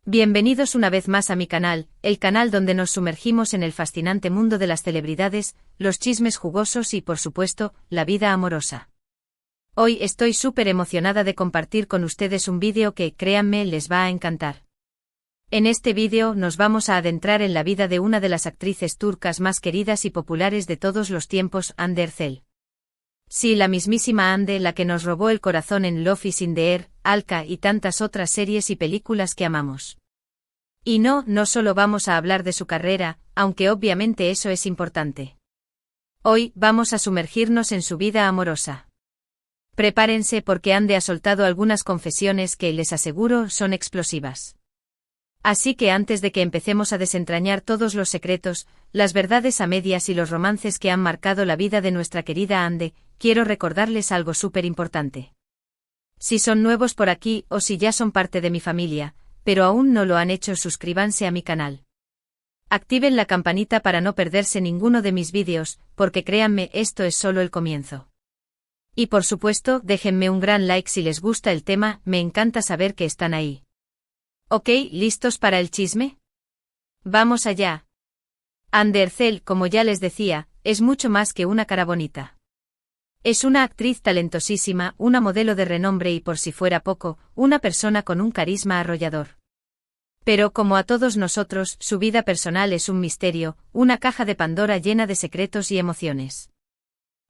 Bienvenidos una vez más a mi canal, el canal donde nos sumergimos en el fascinante mundo de las celebridades, los chismes jugosos y, por supuesto, la vida amorosa. Hoy estoy súper emocionada de compartir con ustedes un vídeo que, créanme, les va a encantar. En este vídeo nos vamos a adentrar en la vida de una de las actrices turcas más queridas y populares de todos los tiempos, Hande Erçel. Sí, la mismísima Hande, la que nos robó el corazón en Love is in the Air, Alka y tantas otras series y películas que amamos. Y no solo vamos a hablar de su carrera, aunque obviamente eso es importante. Hoy vamos a sumergirnos en su vida amorosa. Prepárense porque Hande ha soltado algunas confesiones que, les aseguro, son explosivas. Así que antes de que empecemos a desentrañar todos los secretos, las verdades a medias y los romances que han marcado la vida de nuestra querida Hande, quiero recordarles algo súper importante. Si son nuevos por aquí o si ya son parte de mi familia, pero aún no lo han hecho, suscríbanse a mi canal. Activen la campanita para no perderse ninguno de mis vídeos, porque créanme, esto es solo el comienzo. Y por supuesto, déjenme un gran like si les gusta el tema, me encanta saber que están ahí. ¿Ok, listos para el chisme? ¡Vamos allá! Hande Erçel, como ya les decía, es mucho más que una cara bonita. Es una actriz talentosísima, una modelo de renombre y, por si fuera poco, una persona con un carisma arrollador. Pero como a todos nosotros, su vida personal es un misterio, una caja de Pandora llena de secretos y emociones.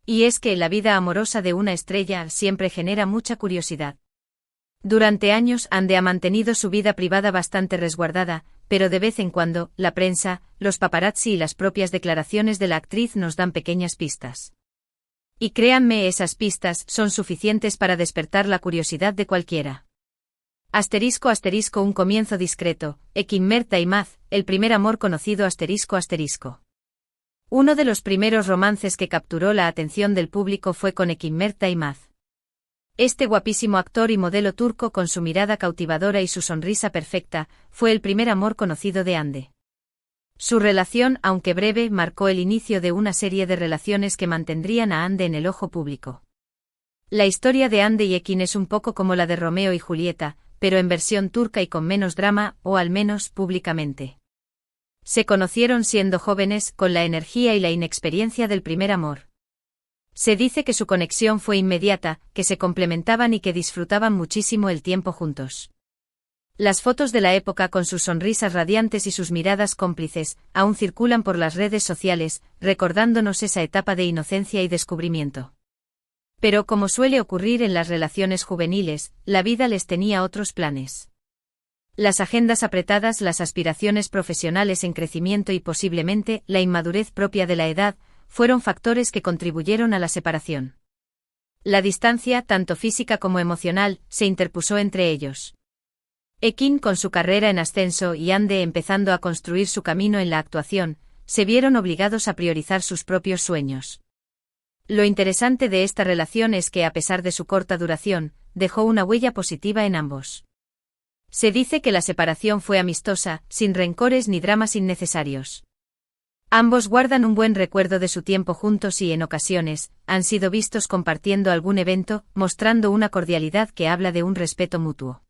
Y es que la vida amorosa de una estrella siempre genera mucha curiosidad. Durante años Hande ha mantenido su vida privada bastante resguardada, pero de vez en cuando, la prensa, los paparazzi y las propias declaraciones de la actriz nos dan pequeñas pistas. Y créanme, esas pistas son suficientes para despertar la curiosidad de cualquiera. ***, un comienzo discreto, Ekin Mert Daimaz, el primer amor conocido ***. Uno de los primeros romances que capturó la atención del público fue con Ekin Mert Daimaz. Este guapísimo actor y modelo turco con su mirada cautivadora y su sonrisa perfecta, fue el primer amor conocido de Hande. Su relación, aunque breve, marcó el inicio de una serie de relaciones que mantendrían a Hande en el ojo público. La historia de Hande y Ekin es un poco como la de Romeo y Julieta, pero en versión turca y con menos drama, o al menos públicamente. Se conocieron siendo jóvenes, con la energía y la inexperiencia del primer amor. Se dice que su conexión fue inmediata, que se complementaban y que disfrutaban muchísimo el tiempo juntos. Las fotos de la época con sus sonrisas radiantes y sus miradas cómplices, aún circulan por las redes sociales, recordándonos esa etapa de inocencia y descubrimiento. Pero como suele ocurrir en las relaciones juveniles, la vida les tenía otros planes. Las agendas apretadas, las aspiraciones profesionales en crecimiento y posiblemente la inmadurez propia de la edad, fueron factores que contribuyeron a la separación. La distancia, tanto física como emocional, se interpuso entre ellos. Ekin, con su carrera en ascenso, y Hande empezando a construir su camino en la actuación, se vieron obligados a priorizar sus propios sueños. Lo interesante de esta relación es que, a pesar de su corta duración, dejó una huella positiva en ambos. Se dice que la separación fue amistosa, sin rencores ni dramas innecesarios. Ambos guardan un buen recuerdo de su tiempo juntos y, en ocasiones, han sido vistos compartiendo algún evento, mostrando una cordialidad que habla de un respeto mutuo.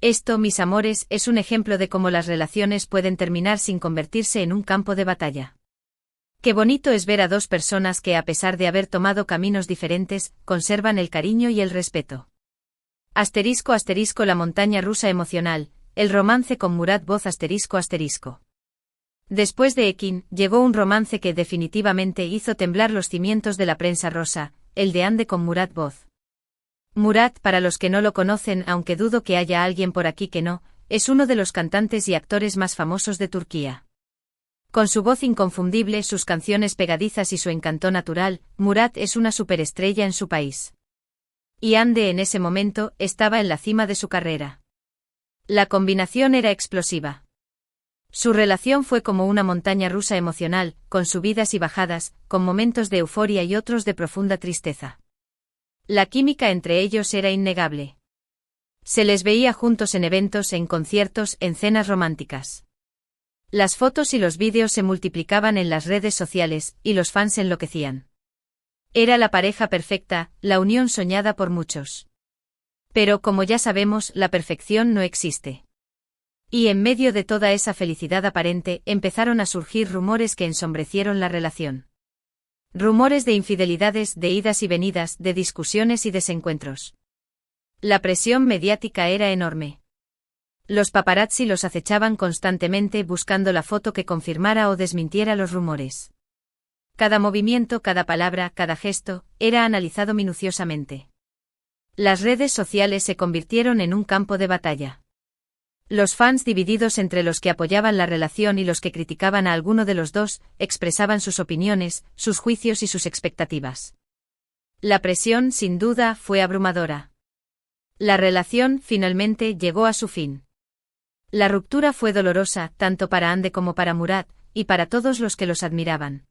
Esto, mis amores, es un ejemplo de cómo las relaciones pueden terminar sin convertirse en un campo de batalla. Qué bonito es ver a dos personas que, a pesar de haber tomado caminos diferentes, conservan el cariño y el respeto. ***, la montaña rusa emocional, el romance con Murat Boz ***. Después de Ekin, llegó un romance que definitivamente hizo temblar los cimientos de la prensa rosa, el de Hande con Murat Boz. Murat, para los que no lo conocen, aunque dudo que haya alguien por aquí que no, es uno de los cantantes y actores más famosos de Turquía. Con su voz inconfundible, sus canciones pegadizas y su encanto natural, Murat es una superestrella en su país. Y Hande en ese momento estaba en la cima de su carrera. La combinación era explosiva. Su relación fue como una montaña rusa emocional, con subidas y bajadas, con momentos de euforia y otros de profunda tristeza. La química entre ellos era innegable. Se les veía juntos en eventos, en conciertos, en cenas románticas. Las fotos y los vídeos se multiplicaban en las redes sociales, y los fans enloquecían. Era la pareja perfecta, la unión soñada por muchos. Pero como ya sabemos, la perfección no existe. Y en medio de toda esa felicidad aparente, empezaron a surgir rumores que ensombrecieron la relación. Rumores de infidelidades, de idas y venidas, de discusiones y desencuentros. La presión mediática era enorme. Los paparazzi los acechaban constantemente buscando la foto que confirmara o desmintiera los rumores. Cada movimiento, cada palabra, cada gesto, era analizado minuciosamente. Las redes sociales se convirtieron en un campo de batalla. Los fans divididos entre los que apoyaban la relación y los que criticaban a alguno de los dos, expresaban sus opiniones, sus juicios y sus expectativas. La presión, sin duda, fue abrumadora. La relación, finalmente, llegó a su fin. La ruptura fue dolorosa, tanto para Ande como para Murat, y para todos los que los admiraban.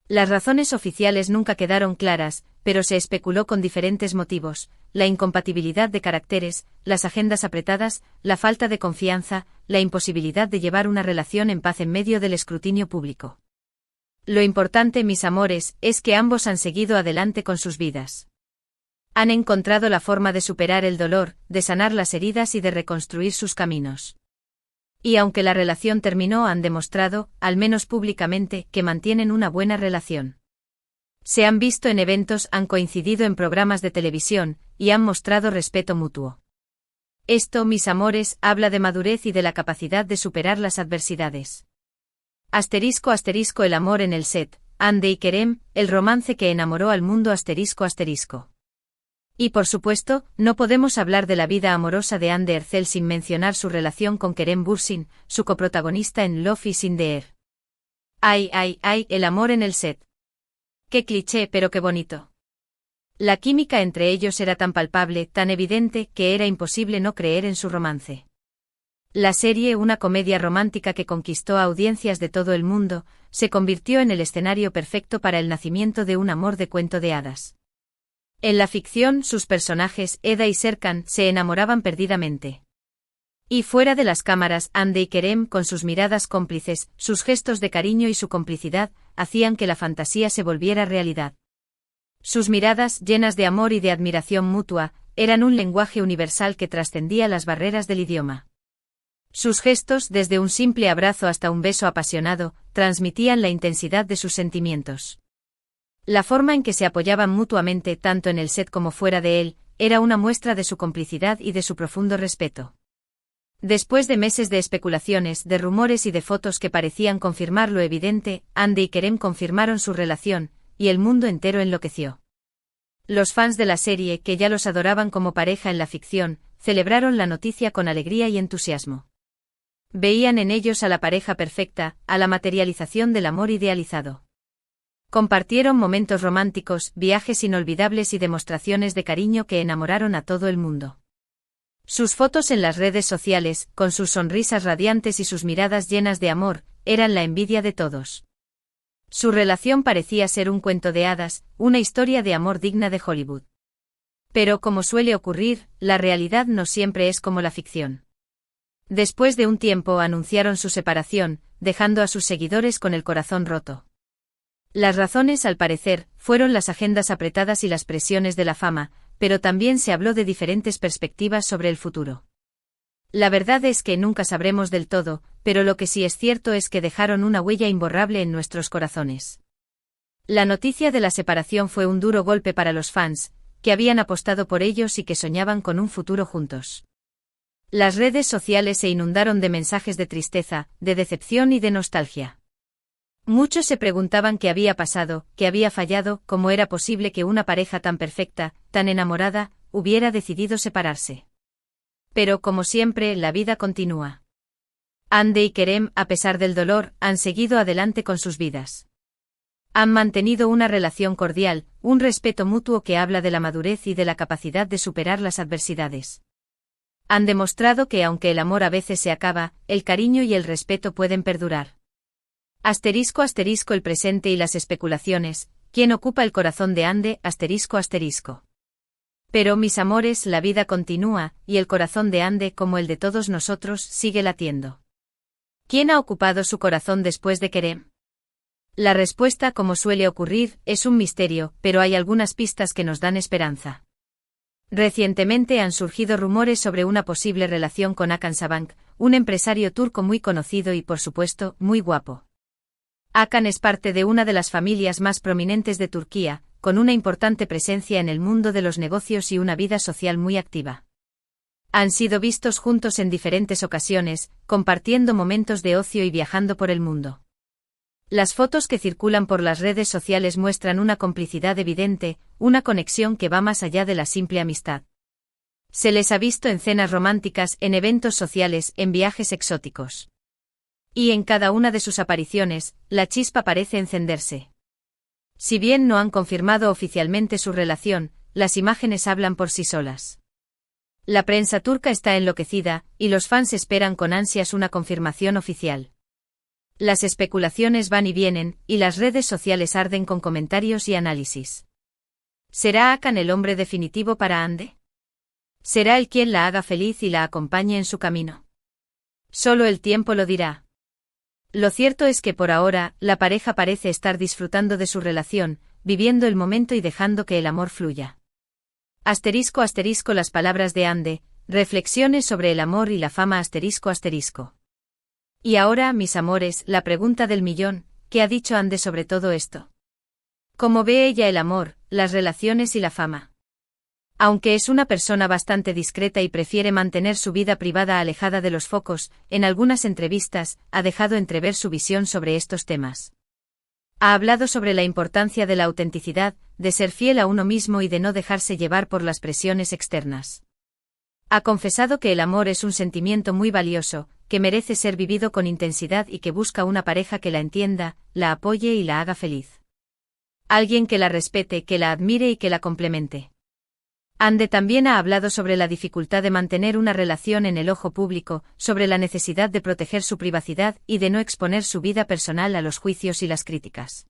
Las razones oficiales nunca quedaron claras, pero se especuló con diferentes motivos: la incompatibilidad de caracteres, las agendas apretadas, la falta de confianza, la imposibilidad de llevar una relación en paz en medio del escrutinio público. Lo importante, mis amores, es que ambos han seguido adelante con sus vidas. Han encontrado la forma de superar el dolor, de sanar las heridas y de reconstruir sus caminos. Y aunque la relación terminó, han demostrado, al menos públicamente, que mantienen una buena relación. Se han visto en eventos, han coincidido en programas de televisión, y han mostrado respeto mutuo. Esto, mis amores, habla de madurez y de la capacidad de superar las adversidades. Asterisco asterisco el amor en el set, Ande y Kerem, el romance que enamoró al mundo asterisco asterisco. Y por supuesto, no podemos hablar de la vida amorosa de Ande Ercel sin mencionar su relación con Kerem Bürsin, su coprotagonista en Love is in the Air. Ay, ay, ay, el amor en el set. Qué cliché, pero qué bonito. La química entre ellos era tan palpable, tan evidente, que era imposible no creer en su romance. La serie, una comedia romántica que conquistó a audiencias de todo el mundo, se convirtió en el escenario perfecto para el nacimiento de un amor de cuento de hadas. En la ficción, sus personajes, Eda y Serkan, se enamoraban perdidamente. Y fuera de las cámaras, Ande y Kerem, con sus miradas cómplices, sus gestos de cariño y su complicidad, hacían que la fantasía se volviera realidad. Sus miradas, llenas de amor y de admiración mutua, eran un lenguaje universal que trascendía las barreras del idioma. Sus gestos, desde un simple abrazo hasta un beso apasionado, transmitían la intensidad de sus sentimientos. La forma en que se apoyaban mutuamente, tanto en el set como fuera de él, era una muestra de su complicidad y de su profundo respeto. Después de meses de especulaciones, de rumores y de fotos que parecían confirmar lo evidente, Ande y Kerem confirmaron su relación, y el mundo entero enloqueció. Los fans de la serie, que ya los adoraban como pareja en la ficción, celebraron la noticia con alegría y entusiasmo. Veían en ellos a la pareja perfecta, a la materialización del amor idealizado. Compartieron momentos románticos, viajes inolvidables y demostraciones de cariño que enamoraron a todo el mundo. Sus fotos en las redes sociales, con sus sonrisas radiantes y sus miradas llenas de amor, eran la envidia de todos. Su relación parecía ser un cuento de hadas, una historia de amor digna de Hollywood. Pero como suele ocurrir, la realidad no siempre es como la ficción. Después de un tiempo anunciaron su separación, dejando a sus seguidores con el corazón roto. Las razones, al parecer, fueron las agendas apretadas y las presiones de la fama, pero también se habló de diferentes perspectivas sobre el futuro. La verdad es que nunca sabremos del todo, pero lo que sí es cierto es que dejaron una huella imborrable en nuestros corazones. La noticia de la separación fue un duro golpe para los fans, que habían apostado por ellos y que soñaban con un futuro juntos. Las redes sociales se inundaron de mensajes de tristeza, de decepción y de nostalgia. Muchos se preguntaban qué había pasado, qué había fallado, cómo era posible que una pareja tan perfecta, tan enamorada, hubiera decidido separarse. Pero como siempre, la vida continúa. Ande y Kerem, a pesar del dolor, han seguido adelante con sus vidas. Han mantenido una relación cordial, un respeto mutuo que habla de la madurez y de la capacidad de superar las adversidades. Han demostrado que aunque el amor a veces se acaba, el cariño y el respeto pueden perdurar. Asterisco asterisco el presente y las especulaciones, ¿quién ocupa el corazón de Ande? Asterisco asterisco. Pero mis amores, la vida continúa, y el corazón de Ande, como el de todos nosotros, sigue latiendo. ¿Quién ha ocupado su corazón después de Kerem? La respuesta, como suele ocurrir, es un misterio, pero hay algunas pistas que nos dan esperanza. Recientemente han surgido rumores sobre una posible relación con Hakan Sabank, un empresario turco muy conocido y por supuesto, muy guapo. Hakan es parte de una de las familias más prominentes de Turquía, con una importante presencia en el mundo de los negocios y una vida social muy activa. Han sido vistos juntos en diferentes ocasiones, compartiendo momentos de ocio y viajando por el mundo. Las fotos que circulan por las redes sociales muestran una complicidad evidente, una conexión que va más allá de la simple amistad. Se les ha visto en cenas románticas, en eventos sociales, en viajes exóticos. Y en cada una de sus apariciones, la chispa parece encenderse. Si bien no han confirmado oficialmente su relación, las imágenes hablan por sí solas. La prensa turca está enloquecida, y los fans esperan con ansias una confirmación oficial. Las especulaciones van y vienen, y las redes sociales arden con comentarios y análisis. ¿Será Hakan el hombre definitivo para Hande? ¿Será él quien la haga feliz y la acompañe en su camino? Solo el tiempo lo dirá. Lo cierto es que por ahora, la pareja parece estar disfrutando de su relación, viviendo el momento y dejando que el amor fluya. *** Las palabras de Hande, reflexiones sobre el amor y la fama ***. Y ahora, mis amores, la pregunta del millón, ¿qué ha dicho Hande sobre todo esto? ¿Cómo ve ella el amor, las relaciones y la fama? Aunque es una persona bastante discreta y prefiere mantener su vida privada alejada de los focos, en algunas entrevistas, ha dejado entrever su visión sobre estos temas. Ha hablado sobre la importancia de la autenticidad, de ser fiel a uno mismo y de no dejarse llevar por las presiones externas. Ha confesado que el amor es un sentimiento muy valioso, que merece ser vivido con intensidad y que busca una pareja que la entienda, la apoye y la haga feliz. Alguien que la respete, que la admire y que la complemente. Hande también ha hablado sobre la dificultad de mantener una relación en el ojo público, sobre la necesidad de proteger su privacidad y de no exponer su vida personal a los juicios y las críticas.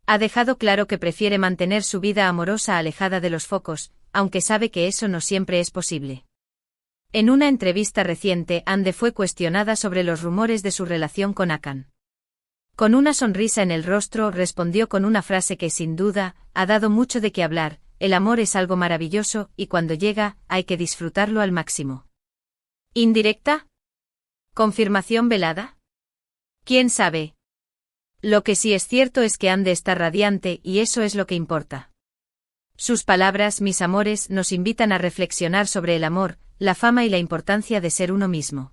Ha dejado claro que prefiere mantener su vida amorosa alejada de los focos, aunque sabe que eso no siempre es posible. En una entrevista reciente, Hande fue cuestionada sobre los rumores de su relación con Hakan. Con una sonrisa en el rostro respondió con una frase que sin duda, ha dado mucho de qué hablar: el amor es algo maravilloso, y cuando llega, hay que disfrutarlo al máximo. ¿Indirecta? ¿Confirmación velada? ¿Quién sabe? Lo que sí es cierto es que Hande está radiante y eso es lo que importa. Sus palabras, mis amores, nos invitan a reflexionar sobre el amor, la fama y la importancia de ser uno mismo.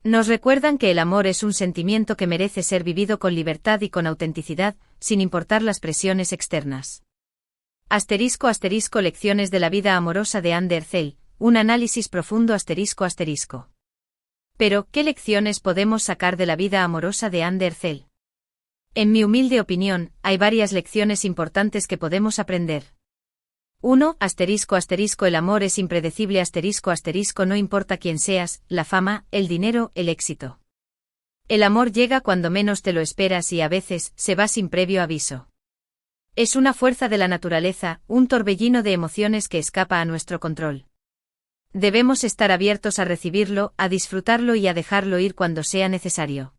Nos recuerdan que el amor es un sentimiento que merece ser vivido con libertad y con autenticidad, sin importar las presiones externas. *** Lecciones de la vida amorosa de Hande Erçel, un análisis profundo ***. Pero, ¿qué lecciones podemos sacar de la vida amorosa de Hande Erçel? En mi humilde opinión, hay varias lecciones importantes que podemos aprender. 1. El amor es impredecible ***, no importa quién seas, la fama, el dinero, el éxito. El amor llega cuando menos te lo esperas y a veces, se va sin previo aviso. Es una fuerza de la naturaleza, un torbellino de emociones que escapa a nuestro control. Debemos estar abiertos a recibirlo, a disfrutarlo y a dejarlo ir cuando sea necesario.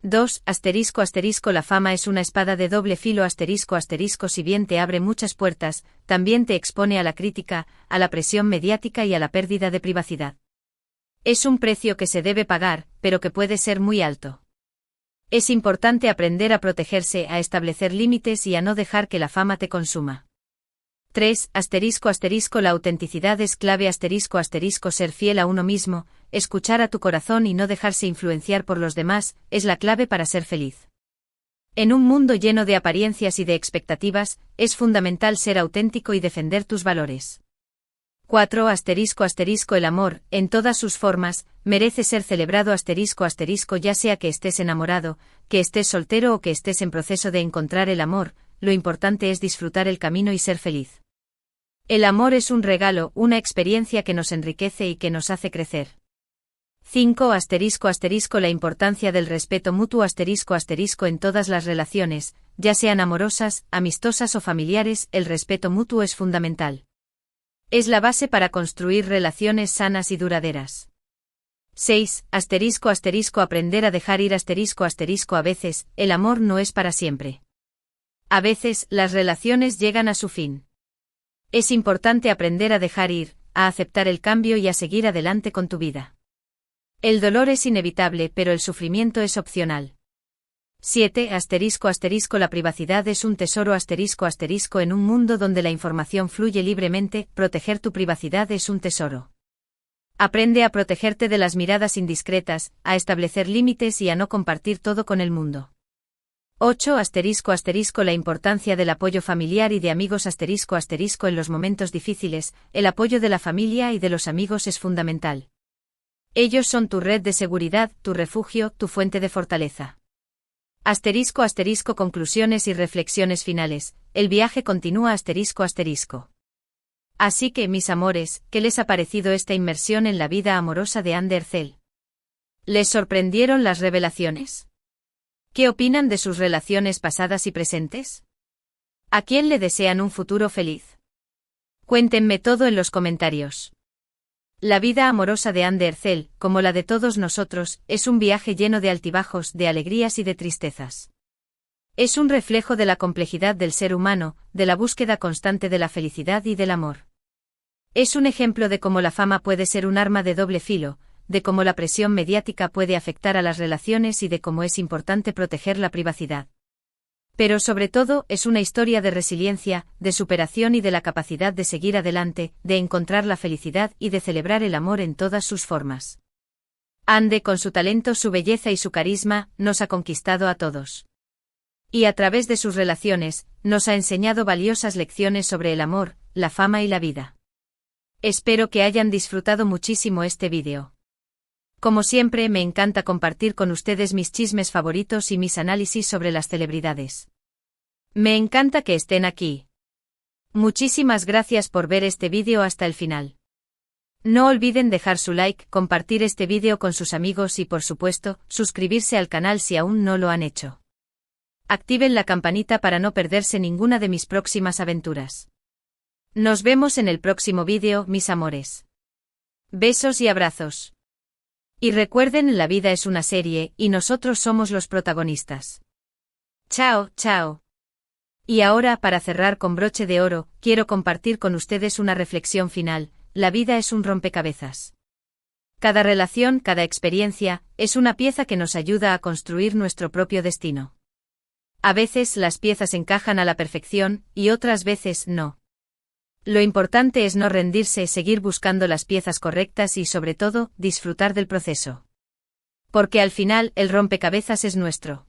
2. La fama es una espada de doble filo si bien te abre muchas puertas, también te expone a la crítica, a la presión mediática y a la pérdida de privacidad. Es un precio que se debe pagar, pero que puede ser muy alto. Es importante aprender a protegerse, a establecer límites y a no dejar que la fama te consuma. 3. La autenticidad es clave ser fiel a uno mismo, escuchar a tu corazón y no dejarse influenciar por los demás, es la clave para ser feliz. En un mundo lleno de apariencias y de expectativas, es fundamental ser auténtico y defender tus valores. 4. El amor, en todas sus formas, merece ser celebrado ya sea que estés enamorado, que estés soltero o que estés en proceso de encontrar el amor, lo importante es disfrutar el camino y ser feliz. El amor es un regalo, una experiencia que nos enriquece y que nos hace crecer. 5. La importancia del respeto mutuo en todas las relaciones, ya sean amorosas, amistosas o familiares, el respeto mutuo es fundamental. Es la base para construir relaciones sanas y duraderas. 6. Aprender a dejar ir a veces, el amor no es para siempre. A veces, las relaciones llegan a su fin. Es importante aprender a dejar ir, a aceptar el cambio y a seguir adelante con tu vida. El dolor es inevitable, pero el sufrimiento es opcional. 7. La privacidad es un tesoro en un mundo donde la información fluye libremente, proteger tu privacidad es un tesoro. Aprende a protegerte de las miradas indiscretas, a establecer límites y a no compartir todo con el mundo. 8. La importancia del apoyo familiar y de amigos en los momentos difíciles, el apoyo de la familia y de los amigos es fundamental. Ellos son tu red de seguridad, tu refugio, tu fuente de fortaleza. Conclusiones y reflexiones finales, el viaje continúa Así que, mis amores, ¿qué les ha parecido esta inmersión en la vida amorosa de Anne Derzel? ¿Les sorprendieron las revelaciones? ¿Qué opinan de sus relaciones pasadas y presentes? ¿A quién le desean un futuro feliz? Cuéntenme todo en los comentarios. La vida amorosa de Anne Derzel, como la de todos nosotros, es un viaje lleno de altibajos, de alegrías y de tristezas. Es un reflejo de la complejidad del ser humano, de la búsqueda constante de la felicidad y del amor. Es un ejemplo de cómo la fama puede ser un arma de doble filo, de cómo la presión mediática puede afectar a las relaciones y de cómo es importante proteger la privacidad. Pero sobre todo, es una historia de resiliencia, de superación y de la capacidad de seguir adelante, de encontrar la felicidad y de celebrar el amor en todas sus formas. Anne, con su talento, su belleza y su carisma, nos ha conquistado a todos. Y a través de sus relaciones, nos ha enseñado valiosas lecciones sobre el amor, la fama y la vida. Espero que hayan disfrutado muchísimo este vídeo. Como siempre, me encanta compartir con ustedes mis chismes favoritos y mis análisis sobre las celebridades. Me encanta que estén aquí. Muchísimas gracias por ver este vídeo hasta el final. No olviden dejar su like, compartir este vídeo con sus amigos y por supuesto, suscribirse al canal si aún no lo han hecho. Activen la campanita para no perderse ninguna de mis próximas aventuras. Nos vemos en el próximo vídeo, mis amores. Besos y abrazos. Y recuerden, la vida es una serie, y nosotros somos los protagonistas. Chao, chao. Y ahora, para cerrar con broche de oro, quiero compartir con ustedes una reflexión final: la vida es un rompecabezas. Cada relación, cada experiencia, es una pieza que nos ayuda a construir nuestro propio destino. A veces las piezas encajan a la perfección, y otras veces no. Lo importante es no rendirse, seguir buscando las piezas correctas y sobre todo, disfrutar del proceso. Porque al final, el rompecabezas es nuestro.